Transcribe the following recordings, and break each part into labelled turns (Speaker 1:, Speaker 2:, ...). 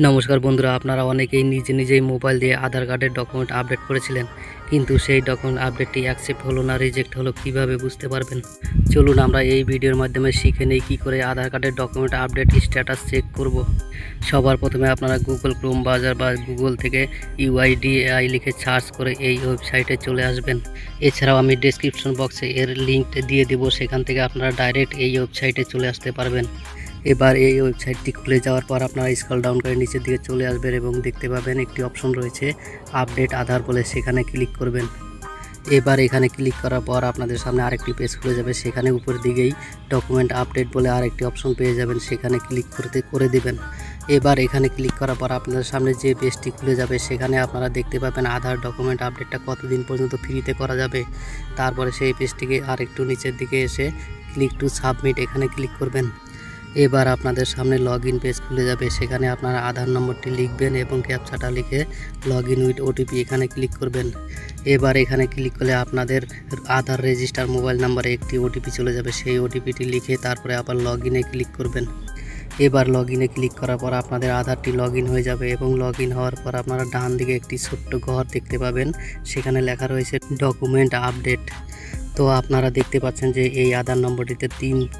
Speaker 1: নমস্কার বন্ধুরা, আপনারা অনেকেই নিজেই মোবাইল দিয়ে আধার কার্ডের ডকুমেন্ট আপডেট করেছিলেন, কিন্তু সেই ডকুমেন্ট আপডেটটি অ্যাকসেপ্ট হলো না, রিজেক্ট হলো। কিভাবে বুঝতে পারবেন? চলুন আমরা এই ভিডিওর মাধ্যমে শিখে নেই কী করে আধার কার্ডের ডকুমেন্ট আপডেট স্ট্যাটাস চেক করব। সবার প্রথমে আপনারা গুগল ক্রোম ব্রাউজার বা গুগল থেকে UIDAI লিখে সার্চ করে এই ওয়েবসাইটে চলে আসবেন। এছাড়াও আমি ডেসক্রিপশন বক্সে এর লিঙ্ক দিয়ে দেব, সেখান থেকে আপনারা ডাইরেক্ট এই ওয়েবসাইটে চলে আসতে পারবেন। এবার এই ওয়েবসাইটটি খুলে যাওয়ার পর আপনারা স্ক্রল ডাউন করে নিচের দিকে চলে আসবেন এবং দেখতে পাবেন একটি অপশন রয়েছে আপডেট আধার বলে, সেখানে ক্লিক করবেন। এবার এখানে ক্লিক করার পর আপনাদের সামনে আরেকটি পেজ খুলে যাবে, সেখানে উপরের দিকেই ডকুমেন্ট আপডেট বলে আরেকটি অপশন পেয়ে যাবেন, সেখানে ক্লিক করে দিবেন। এবার এখানে ক্লিক করার পর আপনাদের সামনে যে পেজটি খুলে যাবে, সেখানে আপনারা দেখতে পাবেন আধার ডকুমেন্ট আপডেটটা কতদিন পর্যন্ত ফ্রিতে করা যাবে। তারপরে সেই পেজটিকে আরেকটু নিচের দিকে এসে ক্লিক টু সাবমিট এখানে ক্লিক করবেন। এবার আপনাদের সামনে লগইন পেজ খুলে যাবে, সেখানে আপনারা আধার নম্বরটি লিখবেন এবং ক্যাপচাটা লিখে লগইন উইথ OTP এখানে ক্লিক করবেন। এবার এখানে ক্লিক করলে আপনাদের আধার রেজিস্টার মোবাইল নাম্বারে একটি OTP চলে যাবে, সেই OTPটি লিখে তারপরে আবার লগইনে ক্লিক করবেন। এবার লগইনে ক্লিক করার পর আপনাদের আধারটি লগইন হয়ে যাবে এবং লগইন হওয়ার পর আপনারা ডান দিকে একটি ছোট্ট ঘর দেখতে পাবেন, সেখানে লেখা রয়েছে ডকুমেন্ট আপডেট। তো আপনারা দেখতে পাচ্ছেন যে এই আধার নম্বরটিতে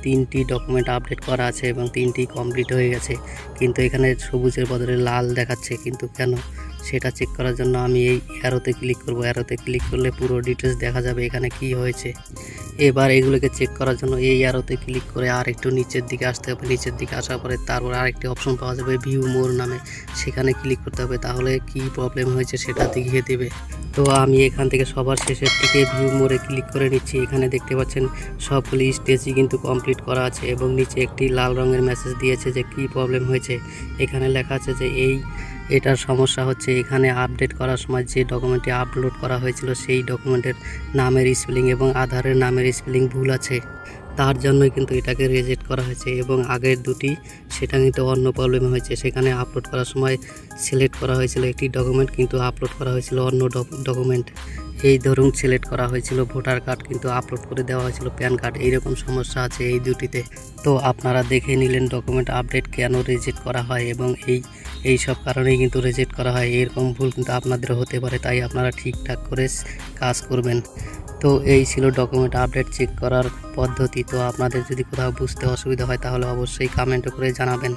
Speaker 1: তিনটি ডকুমেন্ট আপডেট করা আছে এবং তিনটি কমপ্লিট হয়ে গেছে, কিন্তু এখানে সবুজের বদলে লাল দেখাচ্ছে, কিন্তু কেন সেটা চেক করার জন্য আমি এই অ্যারোতে ক্লিক করব। অ্যারোতে ক্লিক করলে পুরো ডিটেলস দেখা যাবে এখানে কি হয়েছে। এবার এগুলোকে চেক করার জন্য এই অ্যারোতে ক্লিক করে আর একটু নিচের দিকে আসতে হবে। নিচের দিকে আসার পরে তারপর আরেকটি অপশন পাওয়া যাবে ভিউ মোর নামে, সেখানে ক্লিক করতে হবে, তাহলে কি প্রবলেম হয়েছে সেটা দেখিয়ে দেবে। তো আমি এখান থেকে সবার শেষের দিকে ভিউ মোরে ক্লিক করে নিচ্ছি। এখানে দেখতে পাচ্ছেন সবগুলি স্টেজই কিন্তু কমপ্লিট করা আছে এবং নিচে একটি লাল রঙের মেসেজ দিয়েছে যে কি প্রবলেম হয়েছে। এখানে লেখা আছে যে এটার সমস্যা হচ্ছে এখানে আপডেট করার সময় যে ডকুমেন্টটি আপলোড করা হয়েছিল সেই ডকুমেন্টের নামের স্পেলিং এবং আধারের নামের স্পেলিং ভুল আছে, তার জন্যই কিন্তু এটাকে রিজেক্ট করা হয়েছে। এবং আগের দুটি সেটা কিন্তু অন্য প্রবলেম হয়েছে, সেখানে আপলোড করার সময় সিলেক্ট করা হয়েছিল একটি ডকুমেন্ট, কিন্তু আপলোড করা হয়েছিল অন্য ডকুমেন্ট। এই ধরুন সিলেক্ট করা হয়েছিল ভোটার কার্ড, কিন্তু আপলোড করে দেওয়া হয়েছিল প্যান কার্ড। এইরকম সমস্যা আছে এই দুটিতে। তো আপনারা দেখে নিলেন ডকুমেন্ট আপডেট কেন রিজেক্ট করা হয় এবং এই সব কারণেই কিন্তু রিজেক্ট করা হয়। এরকম ভুল কিন্তু আপনাদেরও হতে পারে, তাই আপনারা ঠিকঠাক করে কাজ করবেন। তো এই ছিল ডকুমেন্ট আপডেট চেক করার পদ্ধতি। তো আপনাদের যদি কোথাও বুঝতে অসুবিধা হয় তাহলে অবশ্যই কমেন্ট করে জানাবেন।